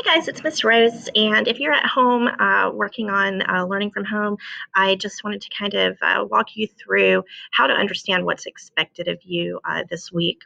Guys, it's Miss Rose, and if you're at home working on learning from home, I just wanted to kind of walk you through how to understand what's expected of you this week.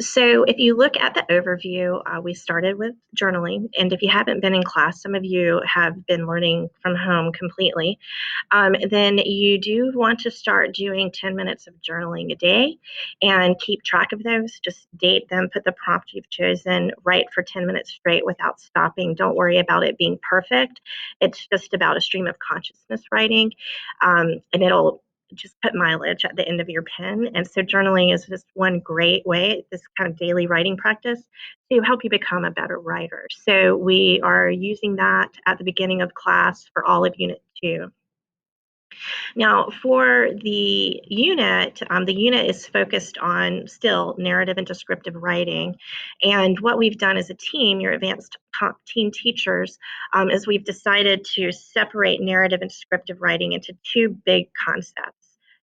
So, if you look at the overview, we started with journaling. And if you haven't been in class, some of you have been learning from home completely. Then you do want to start doing 10 minutes of journaling a day and keep track of those. Just date them, put the prompt you've chosen, write for 10 minutes straight without stopping. Don't worry about it being perfect. It's just about a stream of consciousness writing, and it'll just put mileage at the end of your pen. And so journaling is just one great way, this kind of daily writing practice, to help you become a better writer. So we are using that at the beginning of class for all of Unit 2. Now, for the unit is focused on still narrative and descriptive writing. And what we've done as a team, your advanced team teachers, is we've decided to separate narrative and descriptive writing into two big concepts.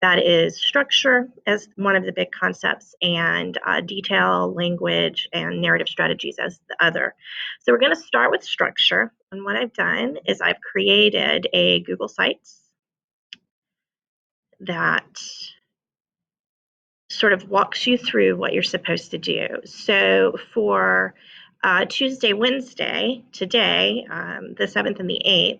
That is structure as one of the big concepts, and detail, language, and narrative strategies as the other. So we're going to start with structure. And what I've done is I've created a Google Sites that sort of walks you through what you're supposed to do. So for Tuesday, Wednesday, today, the 7th and the 8th,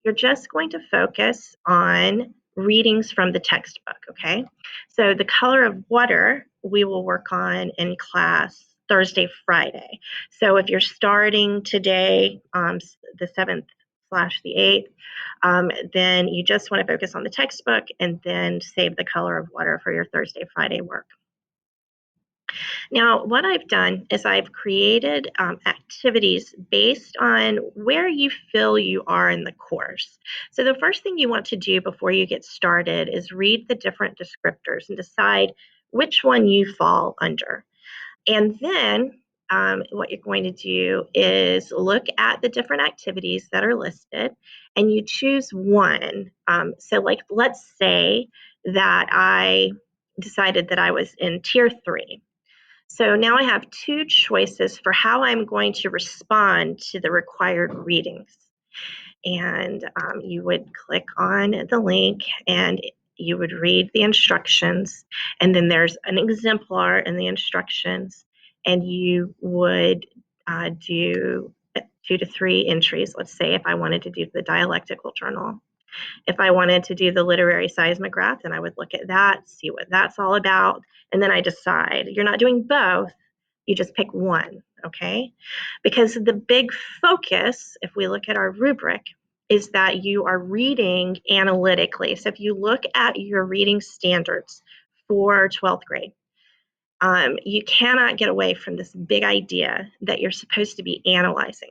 you're just going to focus on readings from the textbook, okay? So the color of water we will work on in class Thursday, Friday. So if you're starting today, the 7th / the 8th, then you just want to focus on the textbook and then save the color of water for your Thursday, Friday work. Now, what I've done is I've created activities based on where you feel you are in the course. So the first thing you want to do before you get started is read the different descriptors and decide which one you fall under. And then what you're going to do is look at the different activities that are listed and you choose one. So like, let's say that I decided that I was in tier 3. So now I have two choices for how I'm going to respond to the required readings. And you would click on the link and you would read the instructions. And then there's an exemplar in the instructions. And you would do 2 to 3 entries. Let's say if I wanted to do the dialectical journal. If I wanted to do the literary seismograph, then I would look at that, see what that's all about, and then I decide. You're not doing both, you just pick one, okay? Because the big focus, if we look at our rubric, is that you are reading analytically. So if you look at your reading standards for 12th grade, you cannot get away from this big idea that you're supposed to be analyzing.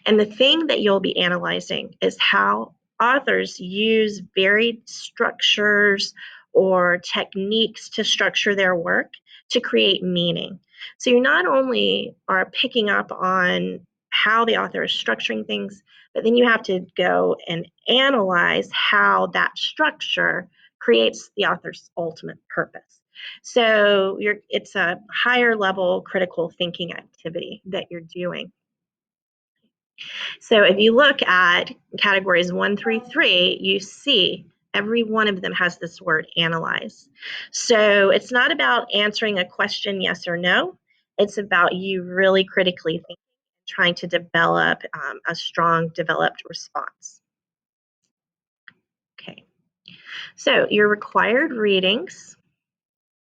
And the thing that you'll be analyzing is how authors use varied structures or techniques to structure their work to create meaning. So you not only are picking up on how the author is structuring things, but then you have to go and analyze how that structure creates the author's ultimate purpose. So it's a higher level critical thinking activity that you're doing. So if you look at categories 1 through 3, you see every one of them has this word analyze. So it's not about answering a question yes or no. It's about you really critically thinking, trying to develop a strong developed response. Okay. So your required readings.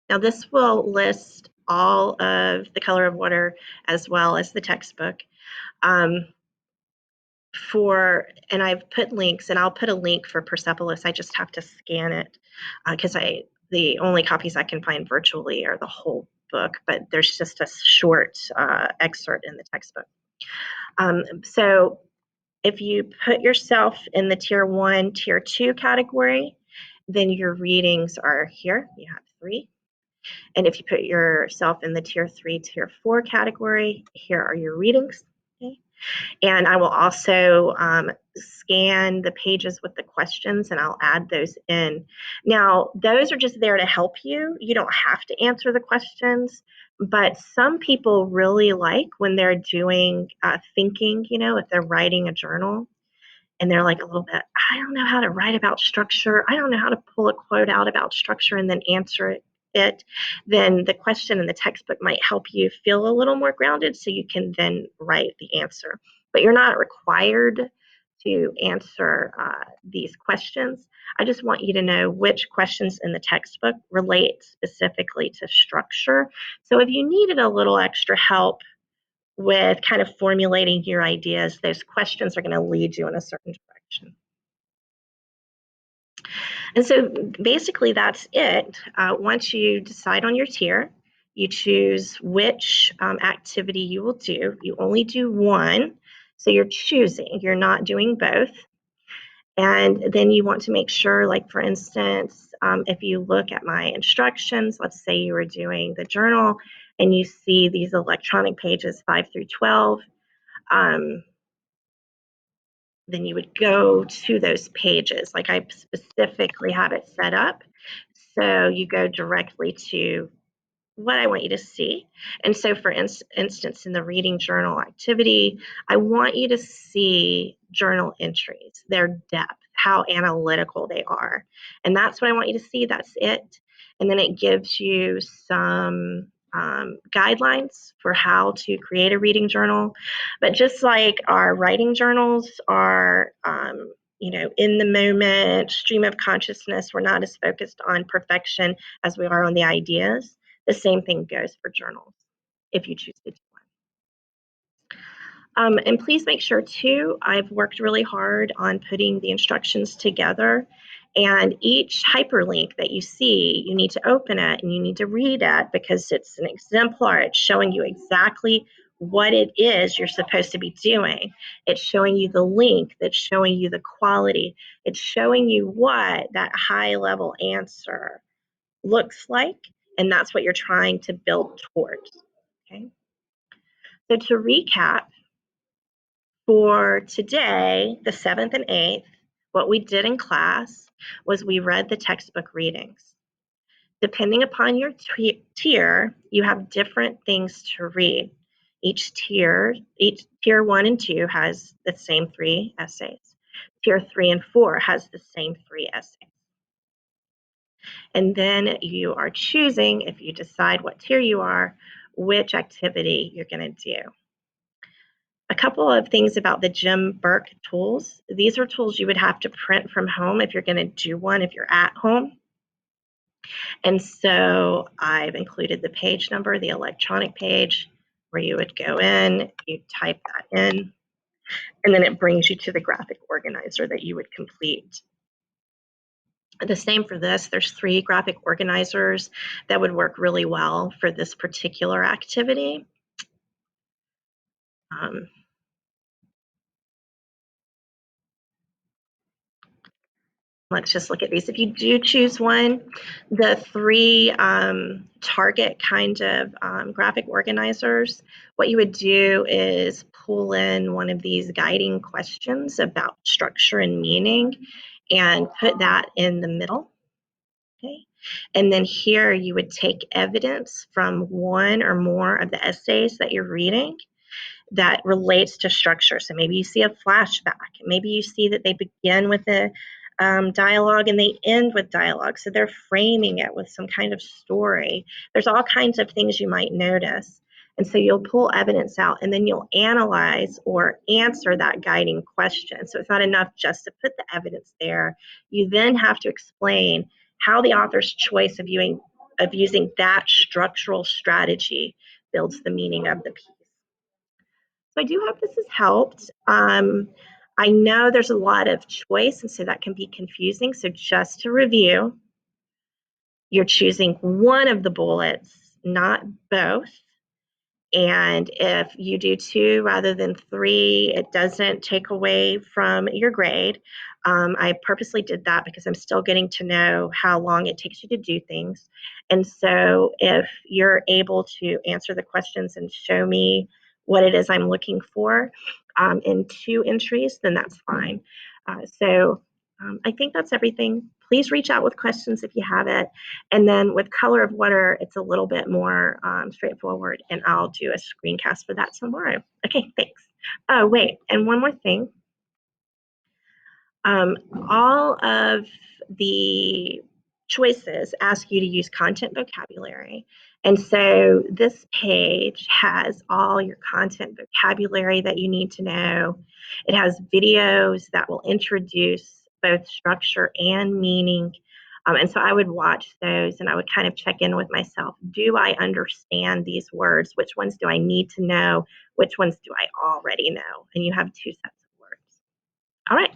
Now this will list all of the color of water as well as the textbook. And I've put links, and I'll put a link for Persepolis. I just have to scan it because the only copies I can find virtually are the whole book, but there's just a short excerpt in the textbook. So if you put yourself in the tier 1, tier 2 category, then your readings are here. You have 3. And if you put yourself in the tier 3, tier 4 category, here are your readings. Okay. And I will also scan the pages with the questions and I'll add those in. Now, those are just there to help you. You don't have to answer the questions, but some people really like when they're doing thinking, if they're writing a journal and they're like a little bit, I don't know how to write about structure. I don't know how to pull a quote out about structure and then answer it, then the question in the textbook might help you feel a little more grounded so you can then write the answer. But you're not required to answer these questions. I just want you to know which questions in the textbook relate specifically to structure. So if you needed a little extra help with kind of formulating your ideas, those questions are going to lead you in a certain direction. And so basically that's it. Once you decide on your tier, you choose which activity you will do. You only do one, so you're choosing, you're not doing both. And then you want to make sure, like for instance, if you look at my instructions, let's say you were doing the journal and you see these electronic pages 5 through 12, um, then you would go to those pages. Like I specifically have it set up. So you go directly to what I want you to see. And so, for instance, in the reading journal activity, I want you to see journal entries, their depth, how analytical they are. And that's what I want you to see. That's it. And then it gives you some guidelines for how to create a reading journal. But just like our writing journals are, in the moment, stream of consciousness, we're not as focused on perfection as we are on the ideas. The same thing goes for journals if you choose to do one. And please make sure too, I've worked really hard on putting the instructions together, and each hyperlink that you see, you need to open it and you need to read it because it's an exemplar. It's showing you exactly what it is you're supposed to be doing. It's showing you the link, that's showing you the quality. It's showing you what that high level answer looks like, and that's what you're trying to build towards. Okay. So to recap, for today, the 7th and 8th, what we did in class was we read the textbook readings. Depending upon your tier, you have different things to read. Each tier 1 and 2 has the same 3 essays. Tier 3 and 4 has the same 3 essays. And then you are choosing, if you decide what tier you are, which activity you're going to do. A couple of things about the Jim Burke tools. These are tools you would have to print from home if you're going to do one if you're at home. And so I've included the page number, the electronic page, where you would go in, you type that in, and then it brings you to the graphic organizer that you would complete. The same for this. There's 3 graphic organizers that would work really well for this particular activity. Let's just look at these. If you do choose one, the 3 target kind of graphic organizers, what you would do is pull in one of these guiding questions about structure and meaning and put that in the middle. Okay. And then here you would take evidence from one or more of the essays that you're reading that relates to structure. So maybe you see a flashback. Maybe you see that they begin with a dialogue and they end with dialogue. So they're framing it with some kind of story. There's all kinds of things you might notice. And so you'll pull evidence out and then you'll analyze or answer that guiding question. So it's not enough just to put the evidence there. You then have to explain how the author's choice of using that structural strategy builds the meaning of the piece. So I do hope this has helped. I know there's a lot of choice, and so that can be confusing. So just to review, you're choosing one of the bullets, not both. And if you do 2 rather than 3, it doesn't take away from your grade. I purposely did that because I'm still getting to know how long it takes you to do things. And so if you're able to answer the questions and show me what it is I'm looking for in 2 entries, then that's fine. I think that's everything. Please reach out with questions if you have it. And then with Color of Water, it's a little bit more straightforward, and I'll do a screencast for that tomorrow. Okay, thanks. Oh, wait, and one more thing. All of the choices ask you to use content vocabulary. And so this page has all your content vocabulary that you need to know. It has videos that will introduce both structure and meaning. And so I would watch those and I would kind of check in with myself. Do I understand these words? Which ones do I need to know? Which ones do I already know? And you have 2 sets of words. All right.